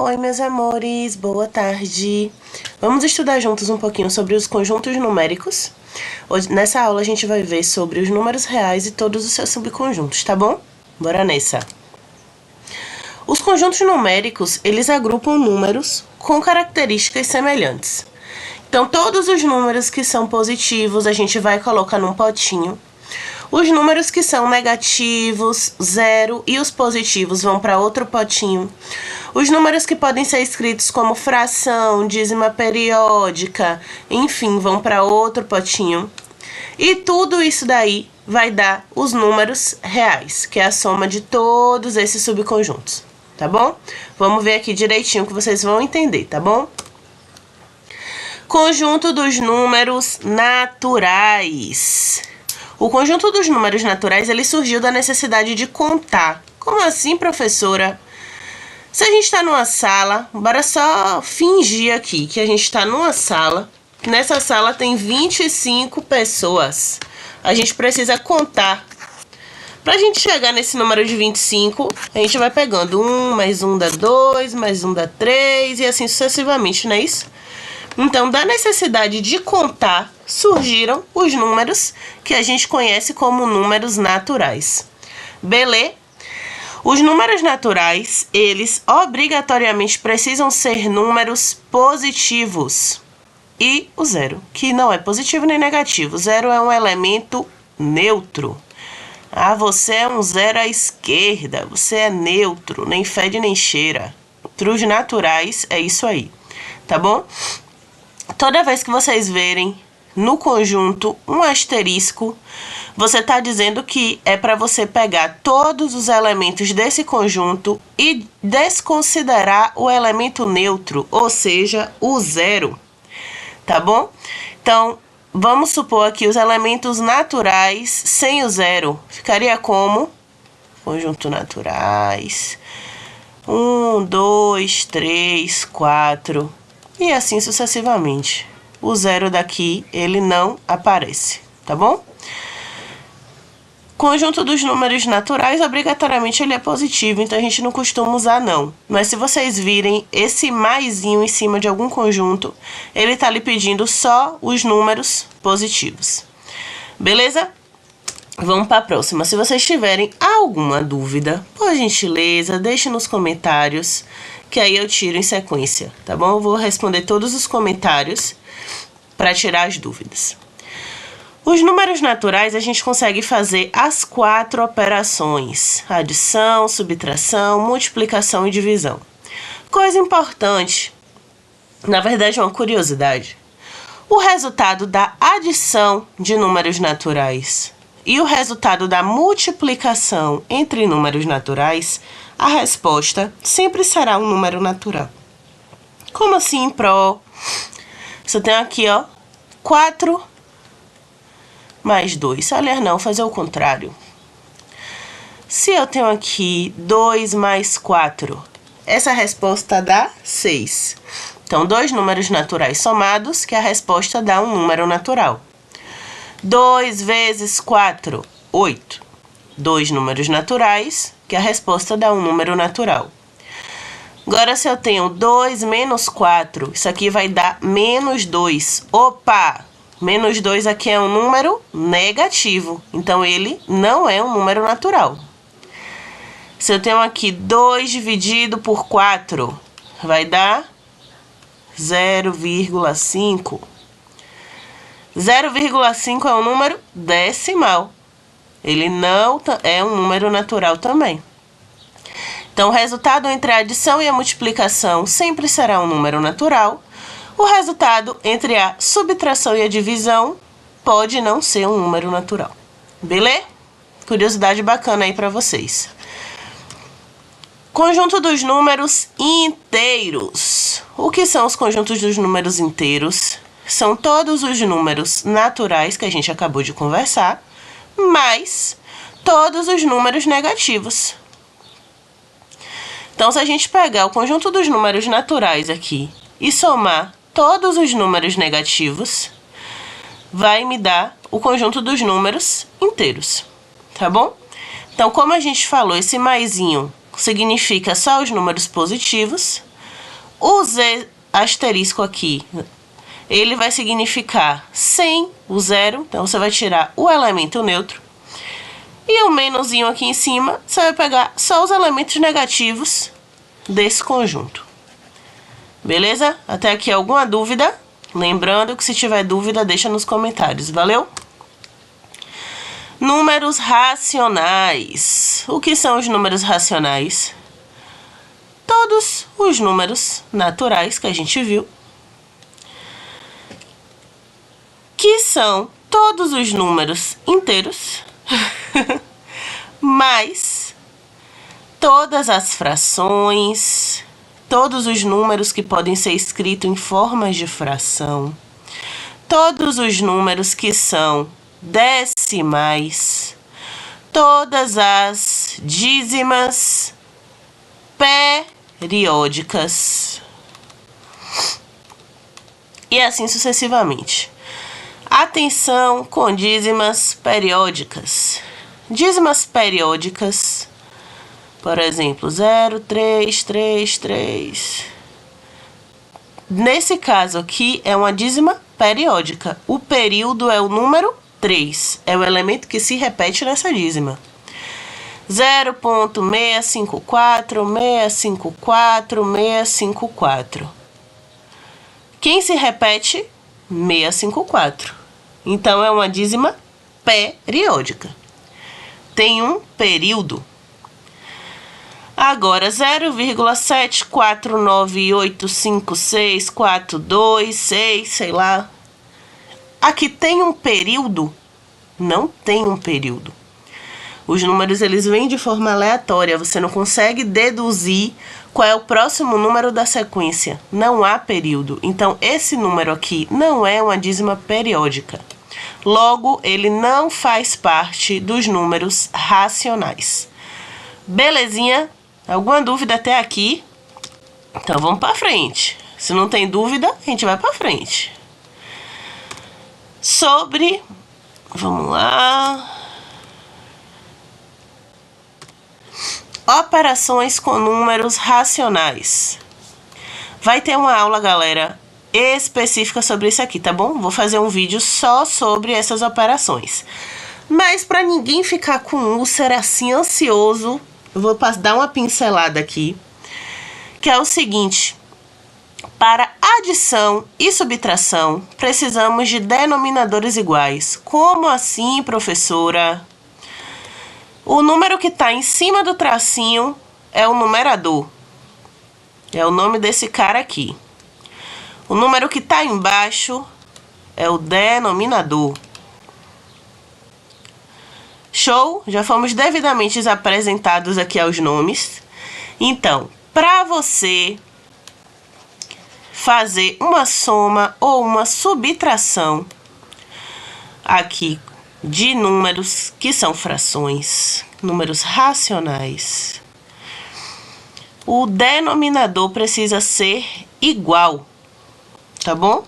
Oi, meus amores, boa tarde. Vamos estudar juntos um pouquinho sobre os conjuntos numéricos. Hoje, nessa aula a gente vai ver sobre os números reais e todos os seus subconjuntos, tá bom? Bora nessa. Os conjuntos numéricos, eles agrupam números com características semelhantes. Então, todos os números que são positivos a gente vai colocar num potinho. Os números que são negativos, zero, e os positivos vão para outro potinho. Os números que podem ser escritos como fração, dízima periódica, enfim, vão para outro potinho. E tudo isso daí vai dar os números reais, que é a soma de todos esses subconjuntos, tá bom? Vamos ver aqui direitinho que vocês vão entender, tá bom? Conjunto dos números naturais. O conjunto dos números naturais, ele surgiu da necessidade de contar. Como assim, professora? Se a gente está numa sala, bora só fingir aqui que a gente está numa sala. Nessa sala tem 25 pessoas. A gente precisa contar. Para a gente chegar nesse número de 25, a gente vai pegando 1, mais 1 dá 2, mais 1 dá 3 e assim sucessivamente, não é isso? Então, da necessidade de contar, surgiram os números que a gente conhece como números naturais. Beleza? Os números naturais, eles obrigatoriamente precisam ser números positivos. E o zero, que não é positivo nem negativo. O zero é um elemento neutro. Ah, você é um zero à esquerda, você é neutro, nem fede nem cheira. Para os naturais, é isso aí, tá bom? Toda vez que vocês verem no conjunto um asterisco, você está dizendo que é para você pegar todos os elementos desse conjunto e desconsiderar o elemento neutro, ou seja, o zero, tá bom? Então, vamos supor aqui os elementos naturais sem o zero. Ficaria como? Conjunto naturais. 1, 2, 3, 4... E assim sucessivamente. O zero daqui, ele não aparece, tá bom? Conjunto dos números naturais, obrigatoriamente ele é positivo, então a gente não costuma usar não. Mas se vocês virem esse maisinho em cima de algum conjunto, ele tá lhe pedindo só os números positivos. Beleza? Vamos para a próxima. Se vocês tiverem alguma dúvida, por gentileza, deixe nos comentários, que aí eu tiro em sequência, tá bom? Eu vou responder todos os comentários para tirar as dúvidas. Os números naturais, a gente consegue fazer as 4 operações: adição, subtração, multiplicação e divisão. Coisa importante, na verdade uma curiosidade, o resultado da adição de números naturais e o resultado da multiplicação entre números naturais, a resposta sempre será um número natural. Como assim em pró? Você tem aqui, ó, 4 mais 2. Aliás, não, fazer o contrário. Se eu tenho aqui 2 mais 4, essa resposta dá 6. Então, 2 números naturais somados, que a resposta dá um número natural. 2 vezes 4, 8. 2 números naturais, que a resposta dá um número natural. Agora, se eu tenho 2 menos 4, isso aqui vai dar menos 2. Opa! Menos 2 aqui é um número negativo, então ele não é um número natural. Se eu tenho aqui 2 dividido por 4, vai dar 0,5. 0,5 é um número decimal. Ele não é um número natural também. Então, o resultado entre a adição e a multiplicação sempre será um número natural. O resultado entre a subtração e a divisão pode não ser um número natural. Beleza? Curiosidade bacana aí para vocês. Conjunto dos números inteiros. O que são os conjuntos dos números inteiros? São todos os números naturais que a gente acabou de conversar, mais todos os números negativos. Então, se a gente pegar o conjunto dos números naturais aqui e somar todos os números negativos, vai me dar o conjunto dos números inteiros, tá bom? Então, como a gente falou, esse maisinho significa só os números positivos, O Z asterisco aqui, ele vai significar sem o zero, então você vai tirar o elemento neutro. E o menuzinho aqui em cima, você vai pegar só os elementos negativos desse conjunto. Beleza? Até aqui alguma dúvida? Lembrando que se tiver dúvida, deixa nos comentários. Valeu? Números racionais. O que são os números racionais? Todos os números naturais que a gente viu, que são todos os números inteiros, mais todas as frações, todos os números que podem ser escritos em formas de fração, todos os números que são decimais, todas as dízimas periódicas e assim sucessivamente. Atenção com dízimas periódicas. Dízimas periódicas, por exemplo, 0, 3, 3, 3. Nesse caso aqui é uma dízima periódica. O período é o número 3, é o elemento que se repete nessa dízima. 0.654, 654, 654. Quem se repete? 654. Então, é uma dízima periódica. Tem um período. Agora, 0,74985642, sei lá. Aqui tem um período? Não tem um período. Os números, eles vêm de forma aleatória. Você não consegue deduzir qual é o próximo número da sequência. Não há período. Então, esse número aqui não é uma dízima periódica. Logo, ele não faz parte dos números racionais. Belezinha? Alguma dúvida até aqui? Então, vamos para frente. Se não tem dúvida, a gente vai para frente. Sobre... Vamos lá... Operações com números racionais. Vai ter uma aula, galera, específica sobre isso aqui, tá bom? Vou fazer um vídeo só sobre essas operações. Mas para ninguém ficar com úlcera assim ansioso, eu vou dar uma pincelada aqui, que é o seguinte: para adição e subtração, precisamos de denominadores iguais. Como assim, professora? O número que está em cima do tracinho é o numerador. É o nome desse cara aqui. O número que está embaixo é o denominador. Show? Já fomos devidamente apresentados aqui aos nomes. Então, para você fazer uma soma ou uma subtração aqui de números que são frações, números racionais, o denominador precisa ser igual, tá bom?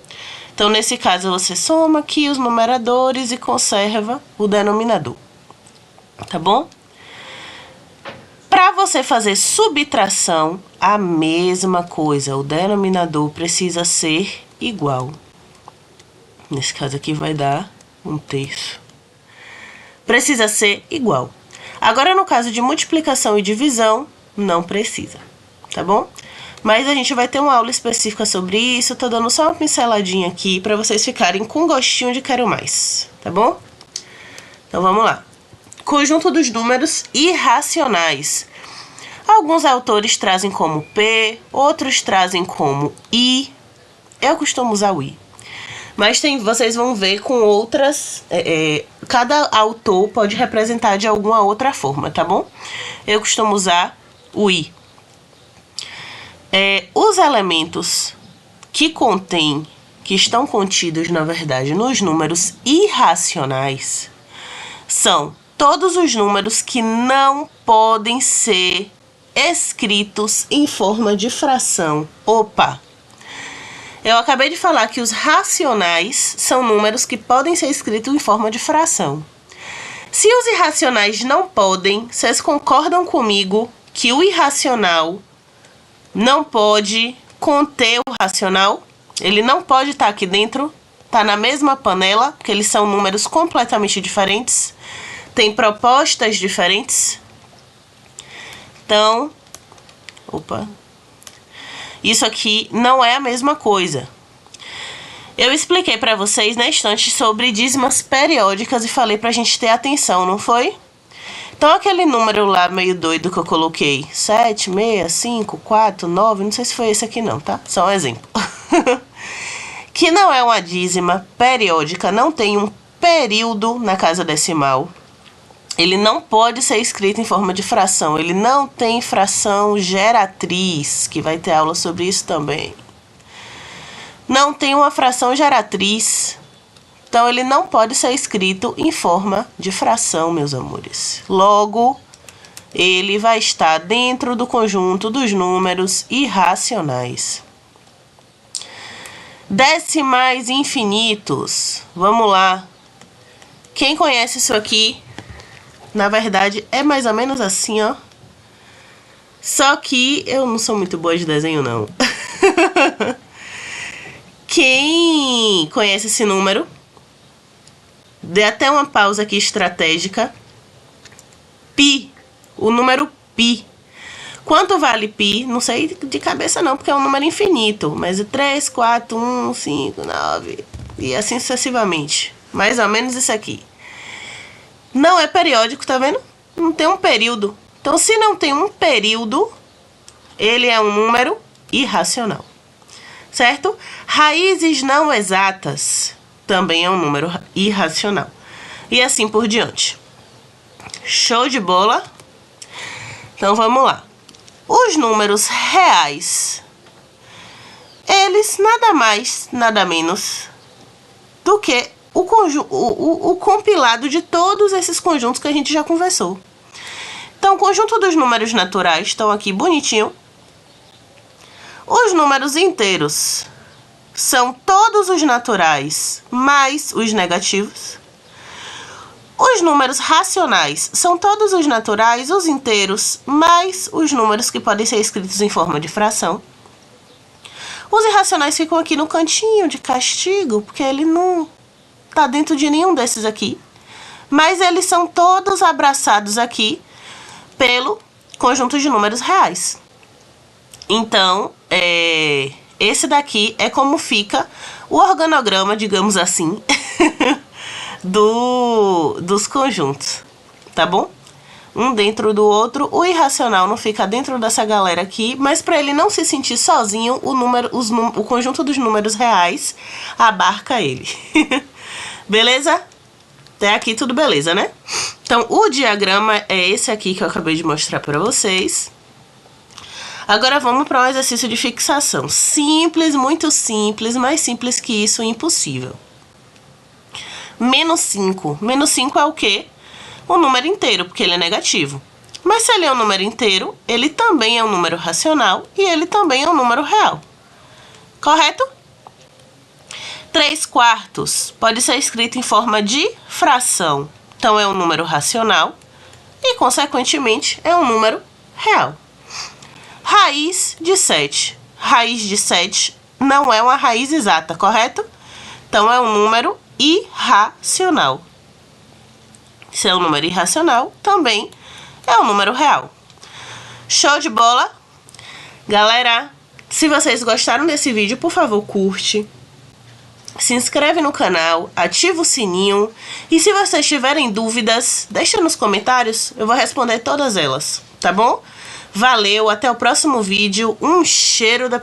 Então, nesse caso, você soma aqui os numeradores e conserva o denominador, tá bom? Para você fazer subtração, a mesma coisa, o denominador precisa ser igual. Nesse caso aqui vai dar 1/3. Precisa ser igual. Agora, no caso de multiplicação e divisão, não precisa, tá bom? Mas a gente vai ter uma aula específica sobre isso. Tô dando só uma pinceladinha aqui para vocês ficarem com gostinho de quero mais, tá bom? Então, vamos lá. Conjunto dos números irracionais. Alguns autores trazem como P, outros trazem como I. Eu costumo usar o I. Mas vocês vão ver com outras... cada autor pode representar de alguma outra forma, tá bom? Eu costumo usar o I. Os elementos que estão contidos, na verdade, nos números irracionais, são todos os números que não podem ser escritos em forma de fração. Opa! Eu acabei de falar que os racionais são números que podem ser escritos em forma de fração. Se os irracionais não podem, vocês concordam comigo que o irracional não pode conter o racional. Ele não pode estar aqui dentro, tá na mesma panela, porque eles são números completamente diferentes, tem propostas diferentes. Então, isso aqui não é a mesma coisa. Eu expliquei para vocês na estante sobre dízimas periódicas e falei pra gente ter atenção, não foi? Então, aquele número lá meio doido que eu coloquei, 7, 6, 5, 4, 9, não sei se foi esse aqui não, tá? Só um exemplo. Que não é uma dízima periódica, não tem um período na casa decimal. Ele não pode ser escrito em forma de fração, ele não tem fração geratriz, que vai ter aula sobre isso também. Não tem uma fração geratriz, então ele não pode ser escrito em forma de fração, meus amores. Logo, ele vai estar dentro do conjunto dos números irracionais. Decimais infinitos. Vamos lá. Quem conhece isso aqui, na verdade, é mais ou menos assim, ó. Só que eu não sou muito boa de desenho, não. Quem conhece esse número, dê até uma pausa aqui estratégica. Pi, o número pi. Quanto vale pi? Não sei de cabeça não, porque é um número infinito. Mas é 3, 4, 1, 5, 9 e assim sucessivamente. Mais ou menos isso aqui. Não é periódico, tá vendo? Não tem um período. Então, se não tem um período, ele é um número irracional. Certo? Raízes não exatas também é um número irracional. E assim por diante. Show de bola? Então, vamos lá. Os números reais, eles nada mais, nada menos do que o compilado de todos esses conjuntos que a gente já conversou. Então, o conjunto dos números naturais estão aqui bonitinho. Os números inteiros são todos os naturais mais os negativos. Os números racionais são todos os naturais, os inteiros, mais os números que podem ser escritos em forma de fração. Os irracionais ficam aqui no cantinho de castigo, porque ele não está dentro de nenhum desses aqui. Mas eles são todos abraçados aqui pelo conjunto de números reais. Então, esse daqui é como fica o organograma, digamos assim, dos conjuntos, tá bom? Um dentro do outro. O irracional não fica dentro dessa galera aqui, mas para ele não se sentir sozinho, o conjunto dos números reais abarca ele. Beleza? Até aqui tudo beleza, né? Então, o diagrama é esse aqui que eu acabei de mostrar para vocês. Agora vamos para um exercício de fixação. Simples, muito simples, mais simples que isso, impossível. Menos 5. Menos 5 é o quê? Um número inteiro, porque ele é negativo. Mas se ele é um número inteiro, ele também é um número racional e ele também é um número real. Correto? 3/4 pode ser escrito em forma de fração. Então, é um número racional e, consequentemente, é um número real. Raiz de 7. Raiz de 7 não é uma raiz exata, correto? Então, é um número irracional. Se é um número irracional, também é um número real. Show de bola? Galera, se vocês gostaram desse vídeo, por favor, curte. Se inscreve no canal, ativa o sininho. E se vocês tiverem dúvidas, deixa nos comentários, eu vou responder todas elas, tá bom? Valeu, até o próximo vídeo. Um cheiro da